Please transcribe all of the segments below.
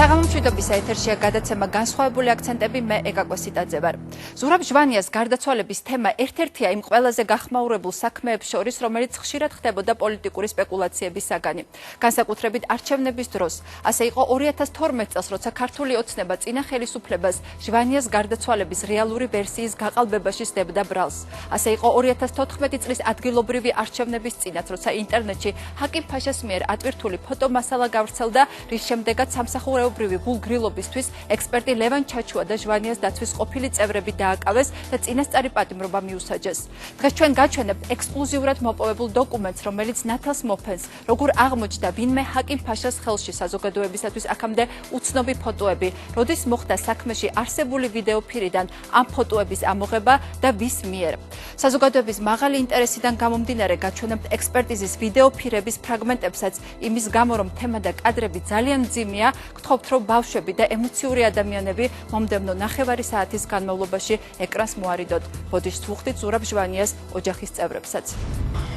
საღამომშვიდობის ეთერშია გადაცემა განსხვავებული აქცენტები მე ეკაკვესიტაძე ვარ. ზურაბ ჟვანიას გარდაცვალების თემა ერთ-ერთია იმ ყველაზე გახმაურებულ საქმეებს შორის, რომელიც ხშირად ხდებოდა პოლიტიკური სპეკულაციების საგანი. განსაკუთრებით არჩევნების დროს. ასე იყო 2012 წელს, როცა ქართული ოცნება წინა ხელისუფლებას ჟვანიას გარდაცვალების რეალური ვერსიის გაყალბებაში სდებდა ბრალს. ასე იყო 2014 წლის ადგილობრივი არჩევნების წინათ, როცა ინტერნეტში ჰაკიმ ფაშას მიერ ატვირთული ფოტომასალა გავრცელდა, რის შემდეგაც სამსახურეობრივი გულგრილობისთვის ექსპერტი ლევან ჩაჩუა და ჟვანიას დაცვის ყოფილი წევრები დააკავეს და წინასწარი პატიმრობა მიუსაჯეს. დღეს ჩვენ გაჩვენებთ ექსკლუზიურად მოპოვებულ დოკუმენტს, რომელიც ნათელს მოფენს, როგორ აღმოჩნდა ვინმე ჰაკიმ ფაშას ხელში საზოგადოებისათვის აქამდე უცნობი ფოტოები, როდის მოხდა საქმეში არსებული ვიდეო ფირიდან ამ ფოტოების ამოღება და ვის მიერ. საზოგადოების მაღალი ინტერესიდან გამომდინარე გაჩვენებთ ექსპერტიზის ვიდეო ფირების ფრაგმენტებსაც, იმის გამო რომ თემა და კადრები ძალიან მძიმეა, გთხოვთ რომ ბავშვები და ემოციური ადამიანები მომდევნო ნახევარი საათის განმავლობაში ეკრანს მოარიდოთ. ბოდიშს ვუხდით ზურაბ ჟვანიას ოჯახის წევრებსაც.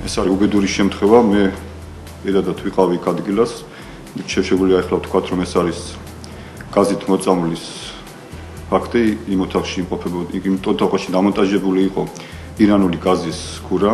ეს არის უბედური შემთხვევა, მე პირადად ვიყავი იქ ადგილას, შეგვიძლია ახლა ვთქვათ რომ ეს არის გაზით მოწამვლის ფაქტი, იმ ოთახში იმყოფებოდა, იმ ოთახში დამონტაჟებული იყო ირანული გაზის ქურა.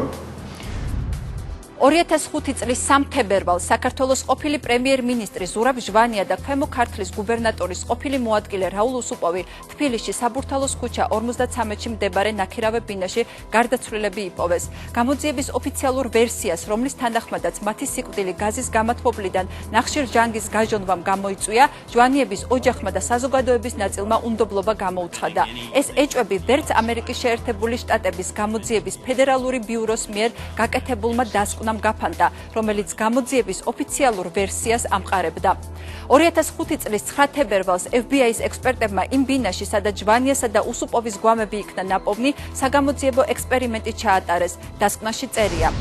2005 წლის 3 თებერვალს საქართველოს ყოფილი პრემიერ-მინისტრი ზურაბ ჟვანია და ქვემო ქართლის გუბერნატორის ყოფილი მოადგილე რაულ უსუპოვი თბილისში საბურთალოს ქუჩა 53-ში მდებარე ნაქირავე ბინაში გარდაცვლილები იპოვეს. გამოძიების ოფიციალურ ვერსიას, რომლის თანახმადაც მათი სიკვდილი გაზის გამათბობლიდან ნახშირ ჟანგის გაჟონვამ გამოიწვია, ჟვანიების ოჯახმა და საზოგადოების ნაწილმა უნდობლობა გამოუცხადა. ეს ეჭვები ვერც ამერიკის შეერთებული შტატების გამოძიების ფედერალური ბიუროს მიერ გაკეთებულმა დასკვნამ გაფანტა, რომელიც გამოძიების ოფიციალურ ვერსიას ამყარებდა. 2005 წლის 9 თებერვალს FBI-ის ექსპერტებმა იმ ბინაში, სადაც ჟვანიასა და უსუპოვის გვამები იქნა ნაპოვნი, საგამოძიებო ექსპერიმენტი ჩაატარეს. დასკვნაში წერია: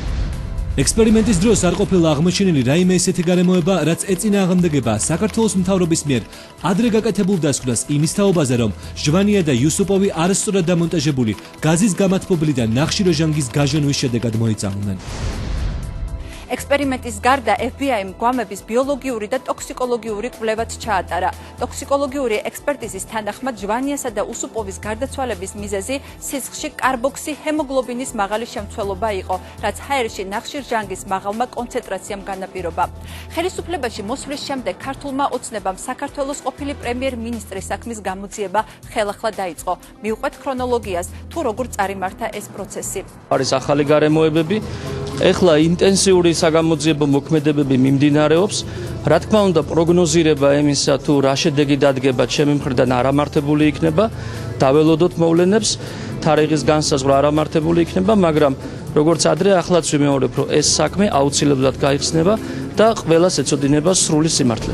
ექსპერიმენტის დროს არ ყოფილა აღმოჩენილი რაიმე ისეთი გარემოება, რაც ეწინააღმდეგება საქართველოს მთავრობის მიერ ადრე გაკეთებულ დასკვნას იმის თაობაზე, რომ ჟვანია და იუსუპოვი არასწორად დამონტაჟებული გაზის გამათბობლიდან ნახშირ ჟანგის გაჟონვის შედეგად მოიწამნენ. ექსპერიმენტის გარდა FBI-მ გვამების ბიოლოგიური და ტოქსიკოლოგიური კვლევაც ჩაატარა. ტოქსიკოლოგიური ექსპერტიზის თანახმად ჟვანიასა და უსუპოვის გარდაცვალების მიზეზი სისხლში კარბოქსი ჰემოგლობინის მაღალი შემცველობა იყო, რაც ჰაერში ნახშირ ჟანგის მაღალმა კონცენტრაციამ განაპირობა. ხელისუფლებაში მოსვლის შემდეგ ქართულმა ოცნებამ საქართველოს ყოფილი პრემიერ-მინისტრის საქმის გამოძიება ხელახლა დაიწყო. მივყვეთ ქრონოლოგიას, თუ როგორ წარიმართა ეს პროცესი. არის ახალი გარემოებები. ეხლა ინტენსიური საგამოძიებო მოქმედებები მიმდინარეობს. რა თქმა უნდა, პროგნოზირება იმისა, თუ რა შედეგი დადგება ჩემი მხრიდან არამართებული იქნება, დაველოდოთ მოვლენებს, თარიღის განსაზღვრა არამართებული იქნება, მაგრამ როგორც ადრე ახლაც ვიმეორებ, რომ ეს საქმე აუცილებლად გაიხსნება და ყველას ეწოდინება სრული სიმართლე.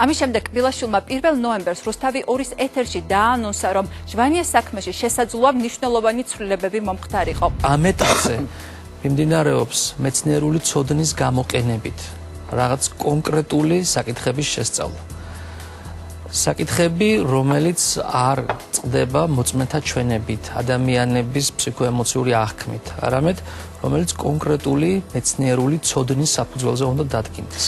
ამის შემდეგ კბილაშვილმა 1 ნოემბერს რუსთავი 2-ის ეთერში დააანონსა, რომ ჟვანიას საქმეში შესაძლოა მნიშვნელოვანი ცვლილებები მომხდარიყო. ამ ეტაპზე მიმდინარეობს მეცნიერული ცოდნის გამოყენებით რაღაც კონკრეტული საკითხების შესწავლა. საკითხები, რომელიც არ წყდება მოწმეთა ჩვენებით, ადამიანების ფსიქოემოციური აღქმით, არამედ რომელიც კონკრეტული მეცნიერული ცოდნის საფუძველზე უნდა დადგინდეს.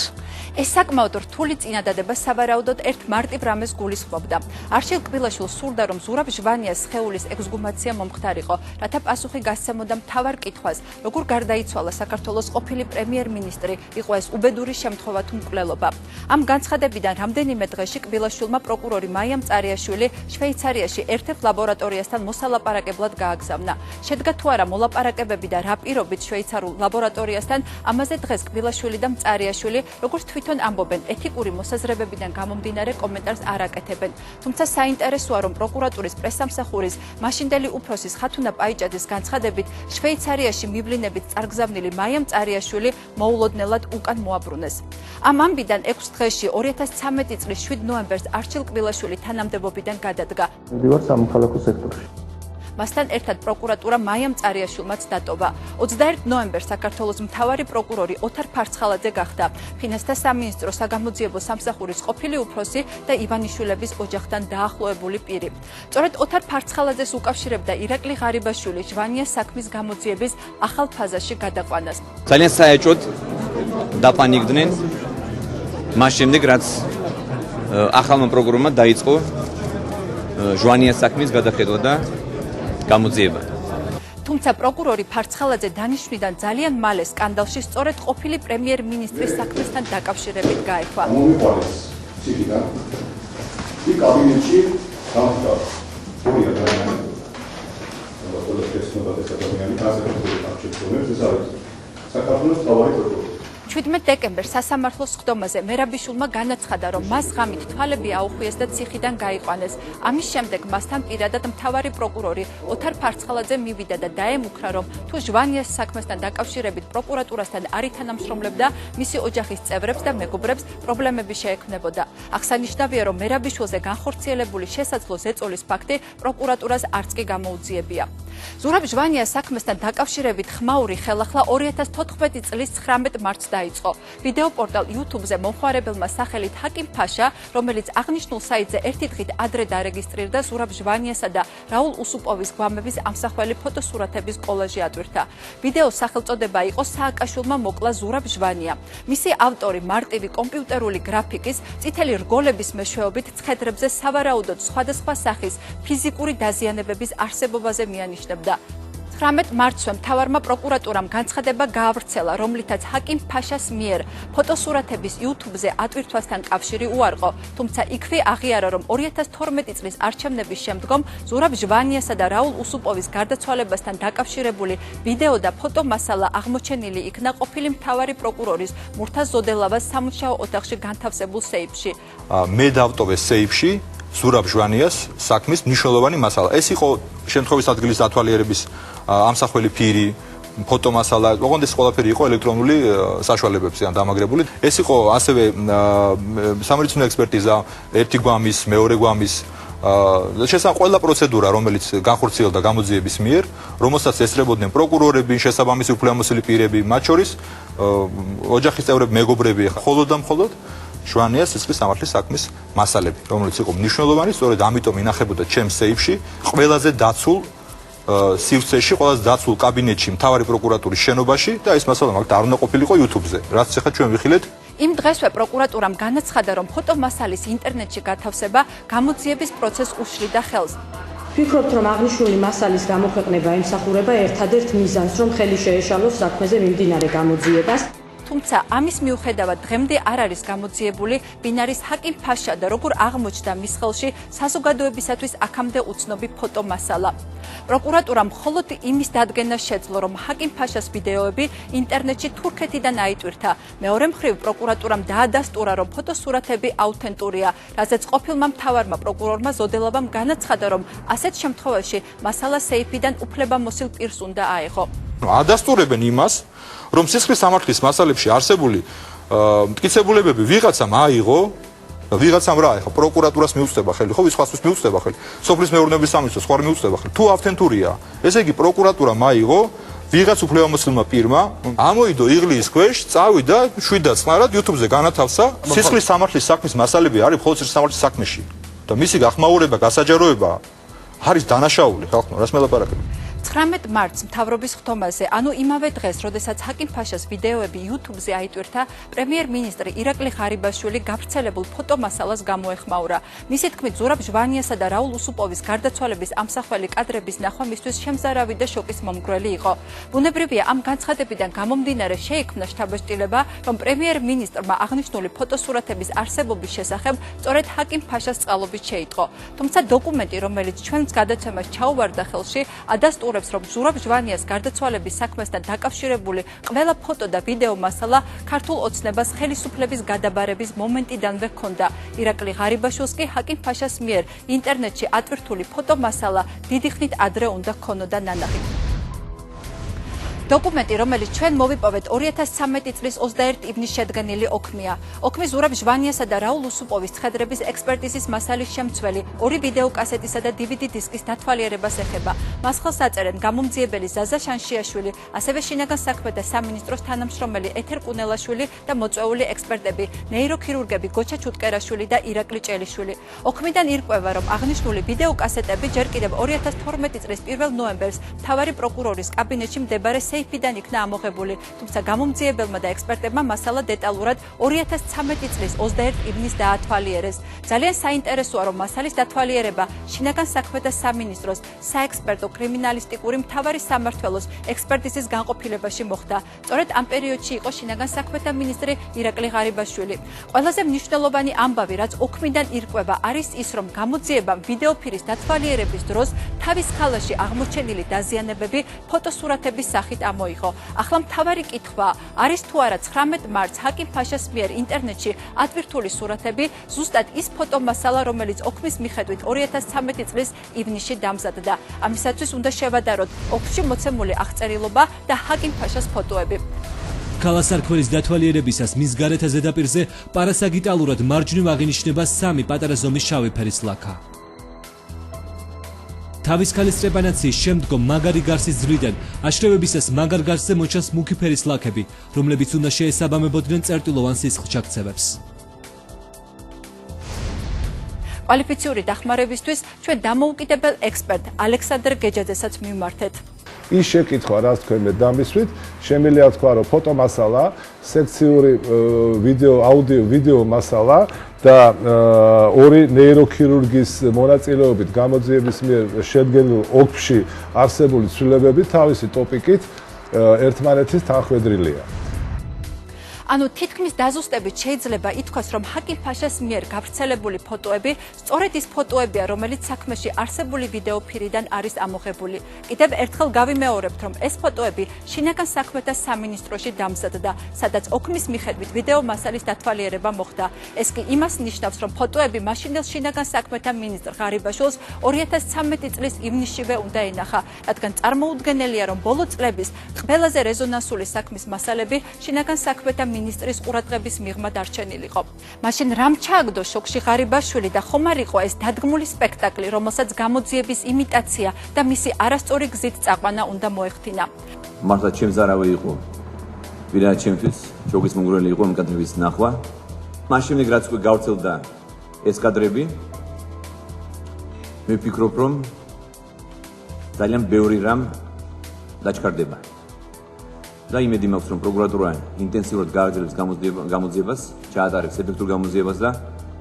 ეს საკმაოდ რთული წინადადება სავარაუდოდ ერთ მარტივ რამეს გულისხმობდა. არჩილ კბილაშვილს სურდა, რომ ზურაბ ჟვანიას სხეულის ექსგუმაცია მომხდარიყო, რათა პასუხი გასცემოდა მთავარ კითხვას, როგორ გარდაიცვალა საქართველოს ყოფილი პრემიერ-მინისტრი, იყო ეს უბედური შემთხვევა თუ მკვლელობა. ამ განცხადებიდან რამდენიმე დღეში კბილაშვილმა პროკურორი მაია მწარიაშვილი შვეიცარიაში ერთ-ერთ ლაბორატორიასთან მოსალაპარაკებლად გააგზავნა. შედგა თუ არა მოლაპარაკებები და რა პირობით შვეიცარულ ლაბორატორიასთან, ამაზე დღეს კბილაშვილი და მწარიაშვილი, როგორც თვითონ ამბობენ, ეთიკური მოსაზრებებიდან გამომდინარე კომენტარს არ აკეთებენ. თუმცა საინტერესოა, რომ პროკურატურის პრესსამსახურის მაშინდელი უფროსის ხათუნა პაიჭაძის განცხადებით, შვეიცარიაში მივლინებით წარგზავნილი მაია მწარიაშვილი მოულოდნელად უკან მოაბრუნეს. ამ ამბიდან 6 დღეში 2013 წლის 7 ნოემბერს არჩილ კბილაშვილი თანამდებობიდან გადადგა. მივდივარ სამოქალაქო სექტორში. მასთან ერთად პროკურატურა მაია მწარიაშვილმაც დატოვა. 21 ნოემბერს საქართველოს მთავარი პროკურორი ოთარ ფარცხალაძე გახდა. ფინანსთა სამინისტრო საგამოძიებო სამსახურის ყოფილი უფროსი და ივანიშვილების ოჯახთან დაახლოებული პირი. სწორედ ოთარ ფარცხალაძეს უკავშირებდა ირაკლი ღარიბაშვილი ჟვანიას საქმის გამოძიების ახალ ფაზაში გადაყვანას. ძალიან საეჭვოდ დაპანიკდნენ მას შემდეგ, რაც ახალმა პროკურორმა დაიწყო ჟვანიას საქმის გადახედვა და გამოძიება. თუმცა პროკურორი ფარცხალაძე დანიშვნიდან ძალიან მალე სკანდალში სწორედ ყოფილი პრემიერ-მინისტრის საქმესთან დაკავშირებით გაერთვა. მომიყვანეს ციგიდან იქ კაბინეტში გამხდა ორი ადამიანი საქართველოს თავარი პროკურორი 17 დეკემბერს სასამართლოს ხდომაზე მერაბიშვილმა განაცხადა, რომ მას ღამით თვალები აუხვიეს და ციხიდან გაიყვანეს. ამის შემდეგ მასთან პირადად მთავარი პროკურორი ოთარ ფარცხალაძე მივიდა და დაემუქრა, რომ თუ ჟვანიას საქმესთან დაკავშირებით პროკურატურასთან არ ითანამშრომლებდა, მისი ოჯახის წევრებს და მეგობრებს პრობლემები შეექმნებოდა. აღსანიშნავია, რომ მერაბიშვილზე განხორციელებული შესაძლო ზეწოლის ფაქტი პროკურატურას არც კი გამოუძიებია. ზურაბ ჟვანიას საქმესთან დაკავშირებით ხმაური ხელახლა 2014 წლის 19 მარტს დაიწყო. ვიდეო პორტალ YouTube-ზე მომხმარებელმა სახელით ჰაკიმ ფაშა, რომელიც აღნიშნულ საიტზე ერთი დღით ადრე დარეგისტრირდა ზურაბ ჟვანიასა და რაულ უსუპოვის გვამების ამსახველი ფოტოსურათების კოლაჟი ატვირთა. ვიდეოს სახელწოდება იყო სააკაშვილმა მოკლა ზურაბ ჟვანია. მისი ავტორი მარტივი კომპიუტერული გრაფიკის, წითელი რგოლების მეშვეობით ცხედრებზე სავარაუდოდ სხვადასხვა სახის ფიზიკური დაზიანებების არსებობაზე მიანიშნებდა. 19 მარტსვე მთავარმა პროკურატურამ განცხადება გაავრცელა, რომლითაც ჰაკიმ ფაშას მიერ ფოტოსურათების YouTube-ზე ატვირთვასთან კავშირი უარყო, თუმცა იქვე აღიარა, რომ 2012 წლის არჩევნების შემდგომ ზურაბ ჟვანიასა და რაულ უსუპოვის გარდაცვალებასთან დაკავშირებული ვიდეო და ფოტო მასალა აღმოჩენილი იქნა ყოფილი მთავარი პროკურორის მურთაზ ზოდელავას სამუშაო ოთახში განთავსებულ სეიფში. მე დავტოვე სეიფში ზურაბ ჟვანიას საქმის მნიშვნელოვანი მასალა. ეს იყო შემთხვევის ადგილის დათვალიერების ამსახველი ფირი, ფოტომასალა, ოღონდ ეს ყველაფერი იყო ელექტრონული საშუალებებზე დამაგრებული. ეს იყო ასევე სამედიცინო ექსპერტიზა, ერთი გვამის, მეორე გვამის შესაძლოა ყველა პროცედურა, რომელიც განხორციელდა გამოძიების მიერ, რომელსაც ესწრებოდნენ პროკურორები, შესაბამისი უფლებამოსილი პირები, მათ შორის ოჯახის წევრები, მეგობრები, მხოლოდ და მხოლოდ ჟვანიას სისხლის სამართლის საქმის მასალები, რომელიც იყო მნიშვნელოვანი, სწორედ ამიტომ ინახებოდა ჩემს სეიფში, ყველაზე დაცულ სივრცეში, ყველაზე დაცულ კაბინეტში, მთავარი პროკურატურის შენობაში და ეს მასალა მაგ არ უნდა ყოფილიყო YouTube-ზე, რაც ახლა ჩვენ ვიხილეთ. იმ დღესვე პროკურატურამ განაცხადა, რომ ფოტომასალის ინტერნეტში გათავსება გამოძიების პროცესს უშლიდა ხელს. ვფიქრობთ, რომ აღნიშნული მასალის გამოქვეყნება ემსახურება ერთადერთ მიზანს, რომ ხელი შეეშალოს საქმეზე მიმდინარე გამოძიებას. თუმცა ამის მიუხედავად დღემდე არ არის გამოძიებული ბინარის ჰაკიმ ფაშა და როგორ აღმოჩნდა მის ხელში საზოგადოებისათვის აქამდე უცნობი ფოტომასალა. პროკურატურამ მხოლოდ იმის დადგენა შეძლო, რომ ჰაკიმ ფაშას ვიდეოები ინტერნეტში თურქეთიდან აიტვირთა. მეორე მხრივ პროკურატურამ დაადასტურა, რომ ფოტოსურათები აუთენტურია, რაზეც ყოფილმა მთავარმა პროკურორმა ზოდელავამ განაცხადა, რომ ასეთ შემთხვევაში მასალა სეიფიდან უფლებამოსილ პირს უნდა აეღო. ადასტურებენ იმას, რომ სისხლის სამართლის მასალებში არსებული მტკიცებულებები ვიღაცამ აიღო, ვიღაცამ რა აიღო, პროკურატურას მიუწვდება ხელი, ხო, ვისხასთვის მიუწვდება ხელი, სოფლის მეურნეობის სამინისტროს სხვა მიუწვდება ხელი. თუ ავთენტურია, ესე იგი პროკურატურამ აიღო ვიღაც უფლებამოსილმა პირმა, ამოიდო იღლიის ქვეშ, წავიდა 7 წნარად YouTube-ზე განათავსა სისხლის სამართლის საქმის მასალები არის მხოლოდ სისხლის სამართლის საქმეში და მისი გახმაურება, გასაჯაროება არის დანაშაული ხალხმა, რას მელაპარაკებ. 19 მარტს მთავრობის ხდომაზე, ანუ იმავე დღეს, როდესაც ჰაკიმ ფაშას ვიდეოები YouTube-ზე აიტვირთა, პრემიერ-მინისტრი ირაკლი ღარიბაშვილი გავრცელებულ ფოტომასალას გამოეხმაურა. მისი თქმით, ზურაბ ჟვანიასა და რაულ უსუპოვის გარდაცვალების ამსახველი კადრების ნახვა მისთვის შემზარავი და შოკის მომგვრელი იყო. ბუნებრივია, ამ განცხადებიდან გამომდინარე შეიქმნა შთაბეჭდილება, რომ პრემიერ-მინისტრმა აღნიშნული ფოტოსურათების არსებობის შესახებ სწორედ ჰაკიმ ფაშას წყალობით შეიტყო. თუმცა დოკუმენტი, რომელიც ჩვენს გადაცემას ჩაუვარდა ხელში, ადასტურებს, რომ ზურაბ ჟვანიას გარდაცვალების საქმესთან დაკავშირებული ყველა ფოტო და ვიდეო მასალა ქართულ ოცნებას ხელისუფლების გადაბარების მომენტიდანვე ჰქონდა. ირაკლი ღარიბაშვილს კი ჰაკიმ ფაშას მიერ ინტერნეტში ატვირთული ფოტო მასალა დიდი ხნით ადრე უნდა ჰქონოდა ნანახი. დოკუმენტი, რომელიც ჩვენ მოვიპოვეთ 2013 წლის 21 ივნისს შედგენილი ოქმია. ოქმი ზურაბ ჟვანიასა და რაულ უსუპოვის ცხედრების ექსპერტიზის მასალის შემცველი, 2 ვიდეო კასეტისა და DVD დისკის დათვალიერებას ეხება. მას ხელს აწერენ გამომძიებელი ზაზა შანშიაშვილი, ასევე შინაგან საქმეთა სამინისტროს თანამშრომელი ეთერ კუნელაშვილი და მოწვეული ექსპერტები, ნეიროქირურგები გოჩა ჩუტკერაშვილი და ირაკლი ჭელიშვილი. ოქმიდან ირკვევა, რომ აღნიშნული ვიდეო კასეტები ჯერ კიდევ 2012 წლის 1 ნოემბერს მთავარი პროკურორის კაბინეტში მდებარე სეიფიდან იქნა ამოღებული, თუმცა გამომძიებელმა და ექსპერტებმა მასალა დეტალურად 2013 წლის 21 ივნისს დაათვალიერეს. ძალიან საინტერესოა, რომ მასალის დათვალიერება შინაგან საქმეთა სამინისტროს საექსპერტო კრიმინალისტიკური მთავარი სამმართველოს ექსპერტიზის განყოფილებაში მოხდა. სწორედ ამ პერიოდში იყო შინაგან საქმეთა მინისტრი ირაკლი ღარიბაშვილი. ყველაზე მნიშვნელოვანი ამბავი, რაც ოქმიდან ირკვევა, არის ის, რომ გამოძიებამ ვიდეოფირის დათვალიერების დროს თავის ხალაში აღმოჩენილი დაზიანებები ფოტოსურათების სახით ამოიღო. ახლა მთავარი კითხვაა, არის თუ არა 19 მარტს ჰაკიმ ფაშას მიერ ინტერნეტში ატვირთული სურათები ზუსტად ის ფოტომასალა, რომელიც ოქმის მიხედვით 2013 წლის ივნისში დამზადდა. ამისათვის უნდა შევადაროთ ოქმში მოცემული აღწერილობა და ჰაკიმ ფაშას ფოტოები. ქალასარქველის დათვალიერებისას მის გარეთა ზედაპირზე პარასაგიტალურად მარჯვნივ აღინიშნება 3 პატარა ზომის შავი ფერის ლაქა. თავის ქალის ტრეპანაციის შემდგომ მაგარი გარსის ძვლიდან აშრევებისას მაგარ გარსზე მოჩანს მუქი ფერის ლაქები, რომლებიც უნდა შეესაბამებოდნენ წერტილოვან სისხლჩაქცევებს. კვალიფიციური დახმარებისთვის ჩვენ დამოუკიდებელ ექსპერტ ალექსანდრ გეჯაძესაც მივმართეთ. ის შეკითხვა, რაც თქვენ მე დამისვით, შემიძლია თქვა, რომ ფოტომასალა, სექციური ვიდეო მასალა და ორი ნეიროქირურგის მონაწილეობით გამოძიების მიერ შედგენილ ოქმში არსებული ცვლილებები თავისი ტოპიკით ერთმანეთის თანხვედრილია. ანუ თითქმის დაზუსტებით შეიძლება ითქვას, რომ ჰაკიმ ფაშას მიერ გავრცელებული ფოტოები სწორედ ის ფოტოებია, რომელიც საქმეში არსებული ვიდეოფირიდან არის ამოღებული. კიდევ ერთხელ გავიმეორებთ, რომ ეს ფოტოები შინაგან საქმეთა სამინისტროში დამზადდა, სადაც ოქმის მიხედვით ვიდეო მასალის დათვალიერება მოხდა. ეს კი იმას ნიშნავს, რომ ფოტოები მაშინდელ შინაგან საქმეთა მინისტრ ღარიბაშვილს 2013 წლის ივნისშივე უნდა ენახა, რადგან წარმოუდგენელია, რომ ბოლო წლების ყველაზე რეზონანსული საქმის მასალები შინაგან საქმეთა მინისტრის ყურადღების მიღმა დარჩენილიყო. მაშინ რამ ჩააგდო შოქში ღარიბაშვილი და ხომ არ იყო ეს დადგმული სპექტაკლი, რომელსაც გამოძიების იმიტაცია და მისი არასწორი გზით წაყვანა უნდა მოეხდინა. მართლა ჩემს არავე იყო. ვიდრე ჩემთვის შოქის მომგვრელი იყო ამ კადრების ნახვა. მაშინ რაც უკვე გავრცელდა ეს კადრები, მე ვფიქრობ, რომ ძალიან ბევრი რამ დაჩქარდება. და იმედი მაქვს, რომ პროკურატურა ინტენსიურად გააგრძელებს გამოძიებას, ჩაატარებს ეფექტურ გამოძიებას და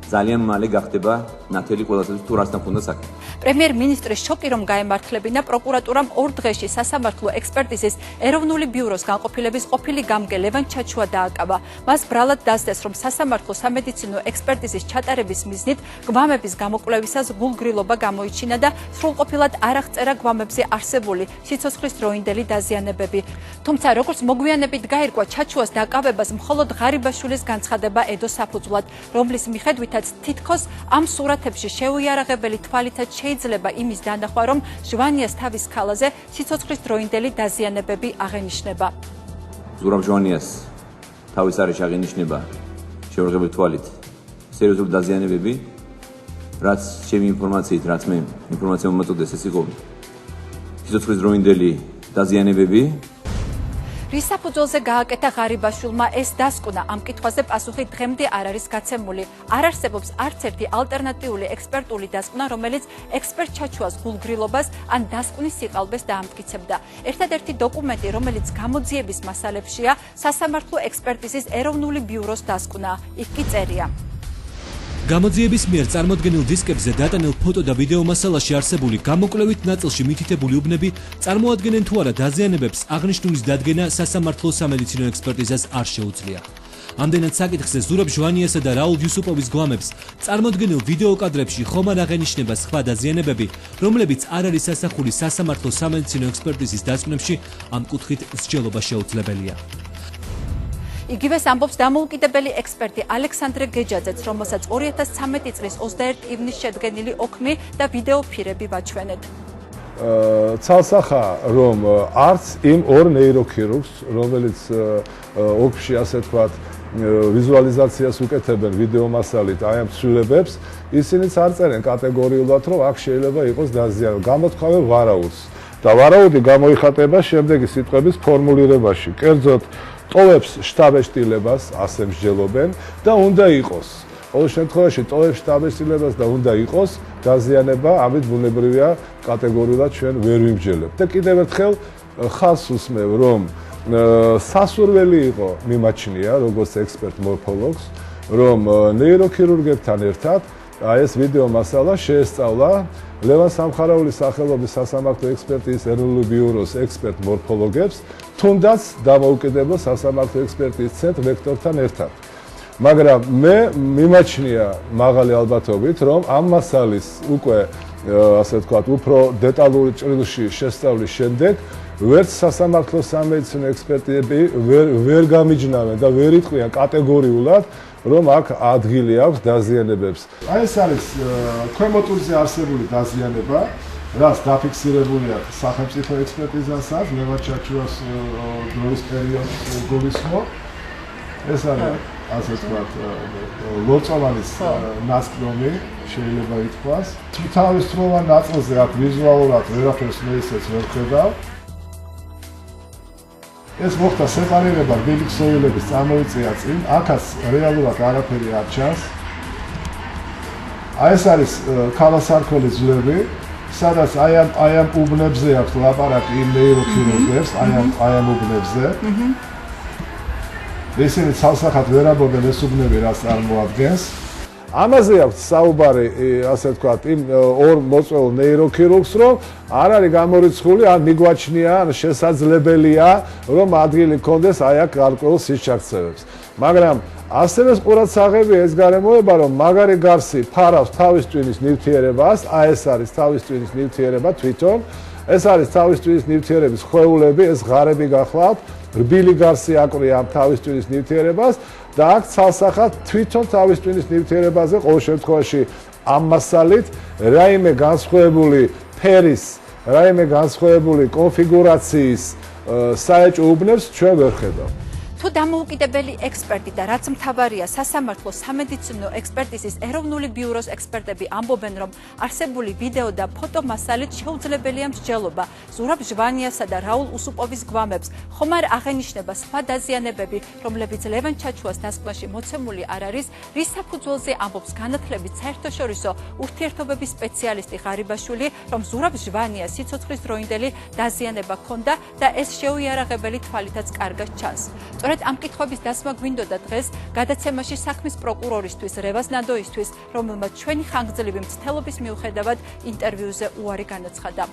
ძალიან მალე გახდება ნათელი ყველასთვის თუ რასთან უნდა საქმე. პრემიერ-მინისტრის შოკი რომ გაემართლებინა, პროკურატურამ 2 დღეში სასამართლო ექსპერტიზის ეროვნული ბიუროს განყოფილების ყოფილი გამგე ლევან ჩაჩუა დააკავა. მას ბრალად დასდეს, რომ სასამართლო სამედიცინო ექსპერტიზის ჩატარების მიზნით გვამების გამოკვლევისას გულგრილობა გამოიჩინა და სრულყოფილად არ აღწერა გვამებზე არსებული სიცოცხლის დროინდელი დაზიანებები. თუმცა როგორც მოგვიანებით გაირკვა, ჩაჩუას დაკავებას მხოლოდ ღარიბაშვილის განცხადება ედო საფუძვლად, რომლის მიხედვით თითქოს ამ სურათებში შეუიარაღებელი თვალითაც შეიძლება იმის დანახვა, რომ ჟვანიას თავის ქალაზე სიცოცხლის დროინდელი დაზიანებები აღენიშნება. ზურაბ ჟვანიას თავის არეში აღენიშნება შეურაღებელი თვალით სერიოზული დაზიანებები, რაც ჩემი ინფორმაციით, რაც მე ინფორმაცია მომაწოდეს, ეს იყო სიცოცხლის დროინდელი დაზიანებები. რის საფუძველზე გააკეთა ღარიბაშვილმა ეს დასკვნა? ამ კითხვაზე პასუხი დღემდე არ არის გაცემული. არ არსებობს არც ერთი ალტერნატიული ექსპერტული დასკვნა, რომელიც ექსპერტ ჩაჩუას გულგრილობას ან დასკვნის სიყალბეს დაამტკიცებდა. ერთადერთი დოკუმენტი, რომელიც გამოძიების მასალებშია, სასამართლო ექსპერტიზის ეროვნული ბიუროს დასკვნა. იქ კი წერია: გამოძიების მიერ წარმოდგენილ დისკებზე დატანილ ფოტო და ვიდეო მასალაში არსებული გამოკვლევით ნაწილში მითითებული უბნები წარმოადგენენ თუ არა დაზიანებებს, აღნიშნულის დადგენა სასამართლო სამედიცინო ექსპერტიზას არ შეუძლია. ამდენად საკითხზე ზურაბ ჟვანიასა და რაულ იუსუპოვის გვამებს წარმოდგენილ ვიდეო კადრებში ხომ არ აღენიშნება სხვა დაზიანებები, რომლებიც არ არის ასახული სასამართლო სამედიცინო ექსპერტიზის დასკვნებში, ამ კუთხით მსჯელობა შეუძლებელია. იგივეს ამბობს დამოუკიდებელი ექსპერტი ალექსანდრ გეჯაძეც, რომელსაც 2013 წლის 21 ივნისს შედგენილი ოქმი და ვიდეოფირები ვაჩვენეთ. ცალსახა, რომ არც იმ ორ ნეიროქირურგს, რომელიც ოქმში ასე თქვათ ვიზუალიზაციას უკეთებენ ვიდეო მასალით აი ამ ცვლილებებს, ისინიც არ წერენ კატეგორიულად, რომ აქ შეიძლება იყოს დაზიანება. გამოთქვამენ ვარაუდს და ვარაუდი გამოიხატება შემდეგი სიტყვების ფორმულირებაში. კერძოდ ტოვებს შტაბეშტილებას ასე მსჯელობენ და უნდა იყოს. ყოველ შემთხვევაში ტოვებს შტაბეშტილებას და უნდა იყოს დაზიანება, ამით ბუნებრივია კატეგორიულად ჩვენ ვერ ვიმსჯელებთ. და კიდევ ერთხელ ხალხს უსმევ, რომ სასურველი იყო მიმაჩნია როგორც ექსპერტ მორფოლოგს, რომ ნეიროქირურგებთან ერთად აი ეს ვიდეო მასალა შეესწავლა ლევან სამხარაულის სახელობის სასამართლო ექსპერტიზის ეროვნული ბიუროს ექსპერტ მორფოლოგებს, თუნდაც დამოუკიდებელ სასამართლო ექსპერტიზის ცენტრ ვექტორთან ერთად. მაგრამ მე მიმაჩნია მაღალი ალბათობით, რომ ამ მასალის უკვე ასე ვთქვათ, უფრო დეტალური ჭრილში შესწავლის შემდეგ ვერც სასამართლო სამედიცინო ექსპერტები ვერ გამიჯნავენ და ვერ იტყვიან კატეგორიულად, რომ აქ ადგილი აქვს დაზიანებებს. აი ეს არის ქვემოთურზე არსებული დაზიანება, რაც დაფიქსირებული აქვს სახელმწიფო ექსპერტიზასაც, ლევან ჩაჩუას დროის პერიოდში გულისხმობ. ეს არის ასე ვთქვათ, ლორწოვანის ნასკრომი, შეიძლება ითქვას. თავისუფლოვან ნაწილზე აქ ვიზუალურად ვერაფერს მე ისეც ვერ ხედავ. ეს მოხდა სეპარირება რბილი ქსოვილების წარმოიწია წინ, აქაც რეალურად არაფერი არ ჩანს. აი ეს არის ქალასარქოლის ძვლები, სადაც აი ამ უბნებზე აქვს ლაპარაკი იმ ნეიროქირურგებს, აი ამ უბნებზე. ისინი ცალსახად ვერ ამბობენ ეს უბნები რას წარმოადგენს. ამაზე აქვს საუბარი, ასე ვთქვათ, იმ ორ მოწვეულ ნეიროქირურგს, რომ არ არის გამორიცხული, ან მიგვაჩნია, ან შესაძლებელია, რომ ადგილი კონდეს აი აქ გარკვეულ სიჩაქცევებს. მაგრამ ასევე ყურადსაღებია ეს გარემოება, რომ მაგარი გარსი ფარავს თავის ტვინის ნივთიერებას, აი ეს არის თავის ტვინის ნივთიერება თვითონ, ეს არის თავის ტვინის ნივთიერების ხვეულები, ეს ღარები გახლავთ, რბილი გარსი აკვრია ამ თავის ტვინის ნივთიერებას და აქ ცალსახად თვითონ თავის ტვინის ნივთიერებაზე ყოველ შემთხვევაში ამ მასალით რაიმე განსხვავებული ფერის, რაიმე განსხვავებული კონფიგურაციის საეჭვო უბნებს ჩვენ ვერ ხედავთ. თუ დამოუკიდებელი ექსპერტი და რაც მთავარია სასამართლო სამედიცინო ექსპერტიზის ეროვნული ბიუროს ექსპერტები ამბობენ, რომ არსებული ვიდეო და ფოტო მასალით შეუძლებელია მსჯელობა ზურაბ ჟვანიასა და რაულ უსუპოვის გვამებს, ხომ არ აღენიშნება სხვა დაზიანებები, რომლებიც ლევან ჩაჩუას დასკვნაში მოცემული არ არის, რის საფუძველზე ამბობს განათლებით საერთაშორისო ურთიერთობების სპეციალისტი ღარიბაშვილი, რომ ზურაბ ჟვანიას სიცოცხლის დროინდელი დაზიანება ჰქონდა და ეს შეუიარაღებელი თვალითაც კარგად ჩანს. სწორედ ამ კითხვების დასმა გვინდოდა დღეს გადაცემაში საქმის პროკურორისთვის რევაზ ნადოისთვის, რომელმაც ჩვენი ხანგრძლივი მცდელობის მიუხედავად ინტერვიუზე უარი განაცხადა.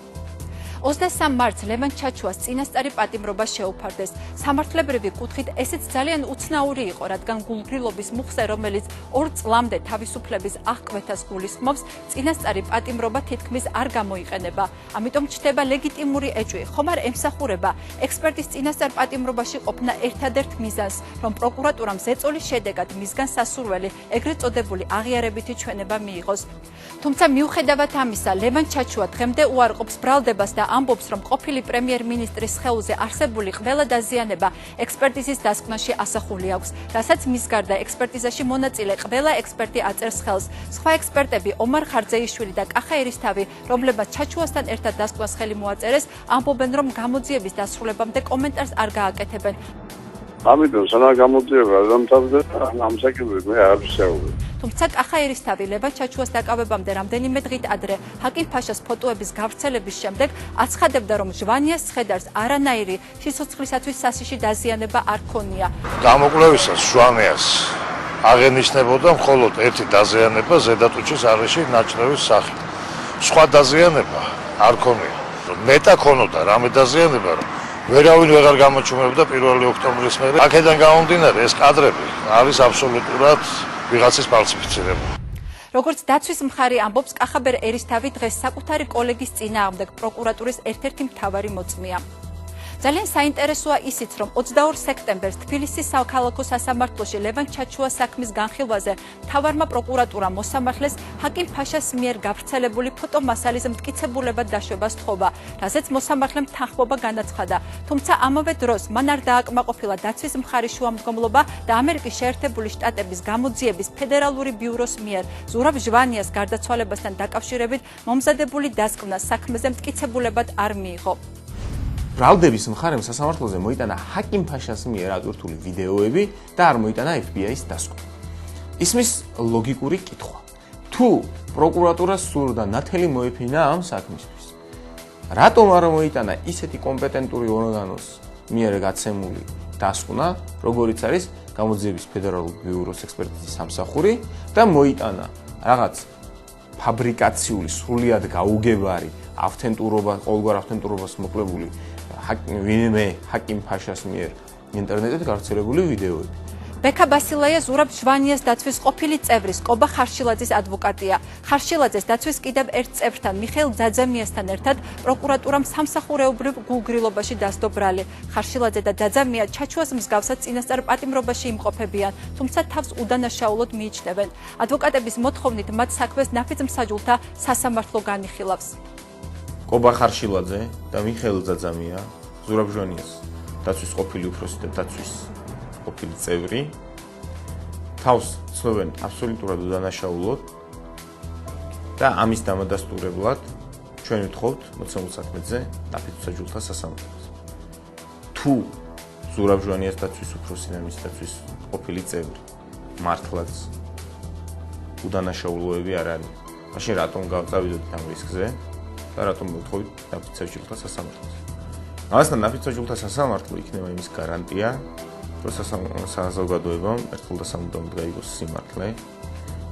23 მარტს ლევან ჩაჩუას წინასწარი პატიმრობა შეუფარდეს. სამართლებრივი კუთხით ესეც ძალიან უცნაური იყო, რადგან გულგრილობის მუხზე, რომელიც 2 წლამდე თავისუფლების აღკვეთას გულისხმობს, წინასწარი პატიმრობა თითქმის არ გამოიყენება. ამიტომ ჩნდება ლეგიტიმური ეჭვი, ხომ არ ემსახურება ექსპერტის წინასწარ პატიმრობაში ყოფნა ერთადერთ მიზანს, რომ პროკურატურამ ზეწოლის შედეგად მისგან სასურველი, ეგრეთ წოდებული აღიარებითი ჩვენება მიიღოს. თუმცა მიუხედავად ამისა, ლევან ჩაჩუა დღემდე უარყოფს ბრალდებას და ამბობს, რომ ყოფილი პრემიერ-მინისტრის სხეულზე არსებული ყველა დაზიანება ექსპერტიზის დასკვნაში ასახული აქვს, რასაც მის გარდა ექსპერტიზაში მონაწილე ყველა ექსპერტი აწერს ხელს. სხვა ექსპერტები ომარ ხარძეიშვილი და კახა ერისთავი, რომლებმაც ჩაჩუასთან ერთად დასკვნას ხელი მოაწერეს, ამბობენ, რომ გამოძიების დასრულებამდე კომენტარს არ გააკეთებენ. ამიტომ სანამ გამოძიება არ დამთავრდება, ამ საკითხებზე მე არ ვსაუბრობ. თუმცა კახა ერისთავი ლევან ჩაჩუას დაკავებამდე რამდენიმე დღით ადრე ჰაკიმ ფაშას ფოტოების გავრცელების შემდეგ აცხადებდა, რომ ჟვანიას ცხედარს არანაირი სიცოცხლისათვის სასიში დაზიანება არ ქონია. გამოკვლევისას ჟვანიას აღენიშნებოდა მხოლოდ ერთი დაზიანება ზედატუჩის არეში ნაჭრევის სახით. სხვა დაზიანება არ ქონია. მეტა ქონოდა რამე დაზიანება, რომ ვერავინ ვეღარ გამოჩუმებდა 1 ოქტომბრის მერე. აქედან გამომდინარე ეს კადრები არის აბსოლუტურად ვიღაცის ფალსიფიცირებული. როგორც დაცვის მხარი ამბობს, კახაბერ ერისთავი დღეს საკუთარი კოლეგის წინააღმდეგ პროკურატურის ერთ-ერთი მთავარი მოწმეა. ძალიან საინტერესოა ისიც, რომ 22 სექტემბერს თბილისის საქალაქო სასამართლოში ლევან ჩაჩუას საქმის განხილვაზე მთავარმა პროკურატურამ მოსამართლეს ჰაკიმ ფაშას მიერ გავრცელებული ფოტომასალის მტკიცებულებად დაშვებას თხოვა, რასაც მოსამართლემ თანხმობა განაცხადა. თუმცა ამავე დროს მან არ დააკმაყოფილა დაცვის მხარის შუამდგომლობა და ამერიკის შეერთებული შტატების გამოძიების ფედერალური ბიუროს მიერ ზურაბ ჟვანიას გარდაცვალებასთან დაკავშირებით მომზადებული დასკვნა საქმეზე მტკიცებულებად არ მიიღო. ბრალდების მხარემ სასამართლოზე მოიტანა ჰაკიმ ფაშას მიერ ატვირთული ვიდეოები და არ მოიტანა FBI-ის დასკვნა. ისმის ლოგიკური კითხვა. თუ პროკურატურას სურდა ნათელი მოეფინა ამ საქმისთვის, რატომ არ მოიტანა ისეთი კომპეტენტური ორგანოს მიერ გაცემული დასკვნა, როგორიც არის გამოძიების ფედერალური ბიუროს ექსპერტიზის სამსახური და მოიტანა რაღაც ფაბრიკაციული, სრულიად გაუგებარი ავთენტურობა, ყოველგვარ ავთენტურობას მოკლებული ვინმე ჰაკიმ ფაშას მიერ ინტერნეტით გავრცელებული ვიდეოები. ბექა ბასილაია ზურაბ ჟვანიას დაცვის ყოფილი წევრის კობა ხარშილაძის ადვოკატია. ხარშილაძეს დაცვის კიდევ ერთ წევრთან მიხეილ ძაძამიასთან ერთად პროკურატურამ სამსახურეობრივ გულგრილობაში დასდო ბრალი. ხარშილაძე და ძაძამია ჩაჩუას მსგავსად წინასწარ პატიმრობაში იმყოფებიან, თუმცა თავს უდანაშაულოდ მიიჩნევენ. ადვოკატების მოთხოვნით მათ საქმეს ნაფიც მსაჯულთა სასამართლო განიხილავს. კობა ხარშილაძე და მიხეილ ძაძამია ზურაბ ჟვანიას დაცვის ყოფილი უფროსი და დაცვის ყოფილი წევრი თავს ცნობენ აბსოლუტურად უდანაშაულოდ და ამის დამადასტურებლად ჩვენ ვთხოვთ მოცემულ საქმეზე ნაფიც მსაჯულთა სასამართლოს. თუ ზურაბ ჟვანიას დაცვის უფროსი და მის დაცვის ყოფილი წევრი მართლაც უდანაშაულოები არ არის, მაშინ რატომ გავწავიდოთ ამ რისკზე და რატომ ვთხოვით ნაფიც მსაჯულთა სასამართლოს. ამასთან ნაფიც მსაჯულთა სასამართლო იქნება იმის გარანტია, რომ საზოგადოებამ ერთხელ და სამუდამოდ გაიგოს სიმართლე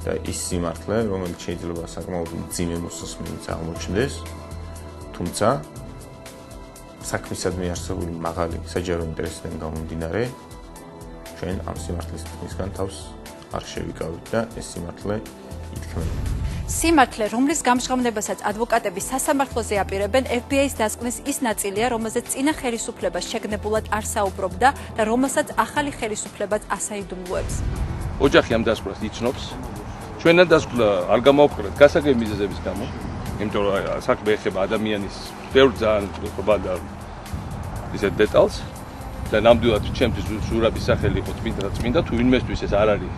და ის სიმართლე, რომელიც შეიძლება საკმაოდ მძიმე მოსასმენით აღმოჩნდეს, თუმცა საქმისადმი არსებული მაღალი საჯარო ინტერესიდან გამომდინარე, ჩვენ ამ სიმართლის თქმისგან თავს არ შევიკავით და ეს სიმართლე ითქმება. სიმართლე, რომლის გამჟღავნებასაც ადვოკატები სასამართლოზე აპირებენ, FBI-ს დასკვნის ის ნაწილია, რომელზეც წინა ხელისუფლება შეგნებულად არ საუბრობდა და რომელსაც ახალი ხელისუფლებაც ასაიდუმლოებს. ოჯახი ამ დასკვნას იცნობს. ჩვენთან დასკვნა არ გამოვყრეთ გასაგები მიზეზების გამო, იმიტომ რომ საქმე ეხება ადამიანის ბევრ ძალიან ხობა და ისეთ დეტალს. და ნამდვილად ჩემთვის ზურაბის სახელი იყო წმინდა თუ ვინმესთვის ეს არ არის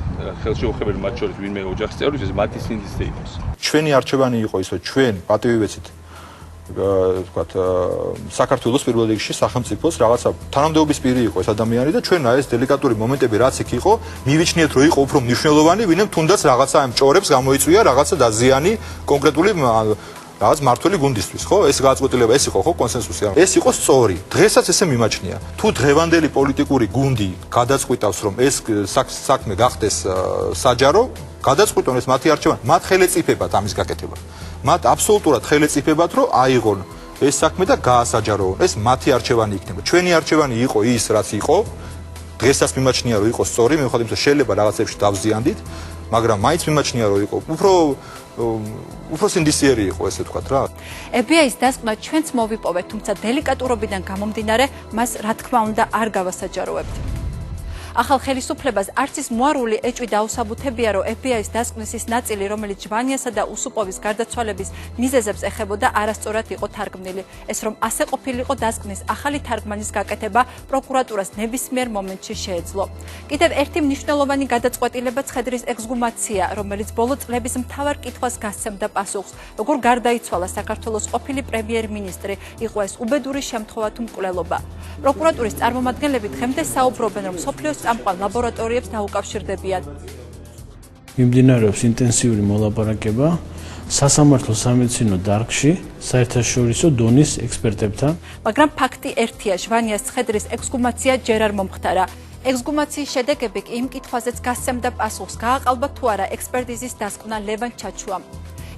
ხელშეუხებელი მათ შორის ვინმე ოჯახის წევრის ეს მათი სინდისზე იყოს. ჩვენი არჩევანი იყო ის, რომ ჩვენ პატივი ვეცით ვთქვათ საქართველოს პირველ რიგში სახელმწიფოს რაღაცა თანამდებობის პირი იყო ეს ადამიანი და ჩვენ ეს დელიკატური მომენტები რაც იქ იყო მივიჩნიეთ რომ იყო უფრო მნიშვნელოვანი ვინმე თუნდაც რაღაცა ამ ჭორებს გამოიწვია რაღაცა დაზიანი კონკრეტული რაღაც მართველი გუნდისთვის, ხო? ეს გაწყვეტილება ეს იყო, ხო, კონსენსუსი. ეს იყო სწორი. დღესაც ესე მიმაჩნია. თუ დღევანდელი პოლიტიკური გუნდი გადაწყვიტავს, რომ ეს საქმე გახდეს საჯარო, გადაწყვიტონ ეს მათი არჩევანი, მათ ხელეწიფებათ ამის გაკეთება. მათ აბსოლუტურად ხელეწიფებათ, რომ აიღონ ეს საქმე და გაასაჯაროონ. ეს მათი არჩევანი იქნება. ჩვენი არჩევანი იყო ის, რაც იყო. დღესაც მიმაჩნია, რომ იყო სწორი, მიუხედავად იმისა, შეიძლება რაღაცებში დავზიანდით, მაგრამ მაინც მიმაჩნია, რომ იყო უფრო სინდისიერი იყო ესე ვთქვათ რა. FBI-ს დასკვნა ჩვენც მოვიპოვეთ, თუმცა დელიკატურობიდან გამომდინარე, მას რა თქმა უნდა არ გავასაჯაროებთ. ახალ ხელისუფლებას არც ის მოარული ეჭვი დაუსაბუთებია, რომ FBI-ს დასკვნის ის ნაწილი, რომელიც ჟვანიასა და უსუპოვის გარდაცვალების მიზეზებს ეხებოდა, არასწორად იყო თარგმნილი. ეს რომ ასე ყოფილიყო დასკვნის ახალი თარგმანის გაკეთება პროკურატურას ნებისმიერ მომენტში შეეძლო. კიდევ ერთი მნიშვნელოვანი გადაწყვეტილება ცხედრის ექსგუმაცია, რომელიც ბოლო წლების მთავარ კითხვას გასცემდა პასუხს, როგორ გარდაიცვალა საქართველოს ყოფილი პრემიერ-მინისტრი, იყო ეს უბედური შემთხვევა თუ მკვლელობა. პროკურატურის წარმომადგენლები დღემდე საუბრობენ, რომ სოფლიოს წამყვან ლაბორატორიებს დაუკავშირდებიან. მიმდინარეობს ინტენსიური მოლაპარაკება სასამართლო სამედიცინო დარგში საერთაშორისო დონის ექსპერტებთან. მაგრამ ფაქტი ერთია, ჟვანიას ცხედრის ექსგუმაცია ჯერ არ მომხდარა. ექსგუმაციის შედეგები კი იმ კითხვაზეც გასცემდა პასუხს, გააყალბა თუ არა ექსპერტიზის დასკვნა ლევან ჩაჩუამ.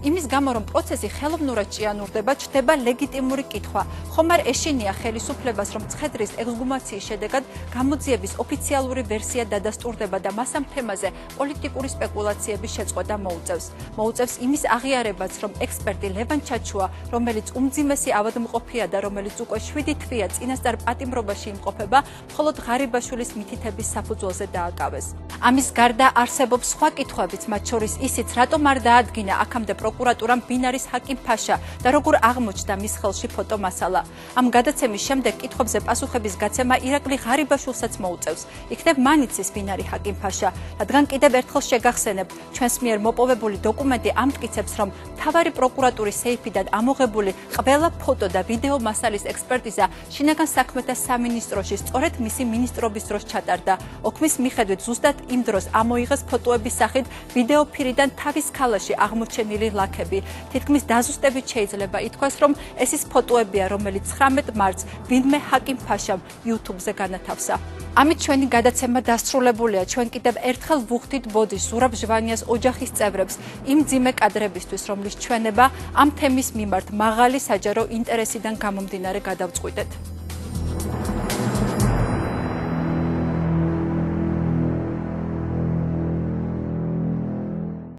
იმის გამო, რომ პროცესი ხელოვნურად ჭიანურდება, ჩდება ლეგიტიმური კითხვა. ხომ არ ეშინია ხელისუფლებას, რომ ცხედრის ექსგუმაციის შედეგად გამოძიების ოფიციალური ვერსია დადასტურდება და მას ამ თემაზე პოლიტიკური სპეკულაციების შეწყვეტა მოუწევს. მოუწევს იმის აღიარებაც, რომ ექსპერტი ლევან ჩაჩუა, რომელიც უმძიმესი ავადმყოფია და რომელიც უკვე 7 თვეა წინასწარ პატიმრობაში იმყოფება, მხოლოდ ღარიბაშვილის მითითების საფუძველზე დააკავეს. ამის გარდა არსებობს სხვა კითხვებიც, მათ შორის ისიც, რატომ არ დაადგინა აქამდე პროკურატურამ ბინარის ჰაკიმ ფაშა და როგორ აღმოჩნდა მის ხელში ფოტომასალა. ამ გადაცემის შემდეგ კითხვებზე პასუხების გაცემა ირაკლი ღარიბაშვილსაც მოუწევს. იქნებ მანიცის ბინარი ჰაკიმ ფაშა, რადგან კიდევ ერთხელ შეგახსენებთ, ჩვენს მიერ მოპოვებული დოკუმენტი ამტკიცებს, რომ მთავარი პროკურატურის სეიფიდან ამოღებული ყველა ფოტო და ვიდეო მასალის ექსპერტიზა შინაგან საქმეთა სამინისტროში სწორედ მისი მინისტრობის დროს ჩატარდა. ოქმის მიხედვით ზუსტად იმ დროს ამოიღეს ფოტოების სახით ვიდეო ფირიდან თავის ქალაში აღმოჩენილი ლაქები. თითქმის დაზუსტებით შეიძლება ითქვას, რომ ეს ის ფოტოებია, რომელიც 19 მარტს ვინმე ჰაკიმ ფაშამ YouTube-ზე განათავსა. ამით ჩვენი გადაცემა დასრულებულია. ჩვენ კიდევ ერთხელ ვუხდით ბოდიშ ზურაბ ჟვანიას ოჯახის წევრებს იმ ძიმე კადრებისთვის, რომლის ჩვენება ამ თემის მიმართ მაღალი საჯარო ინტერესიდან გამომდინარე გადავწყვიტეთ.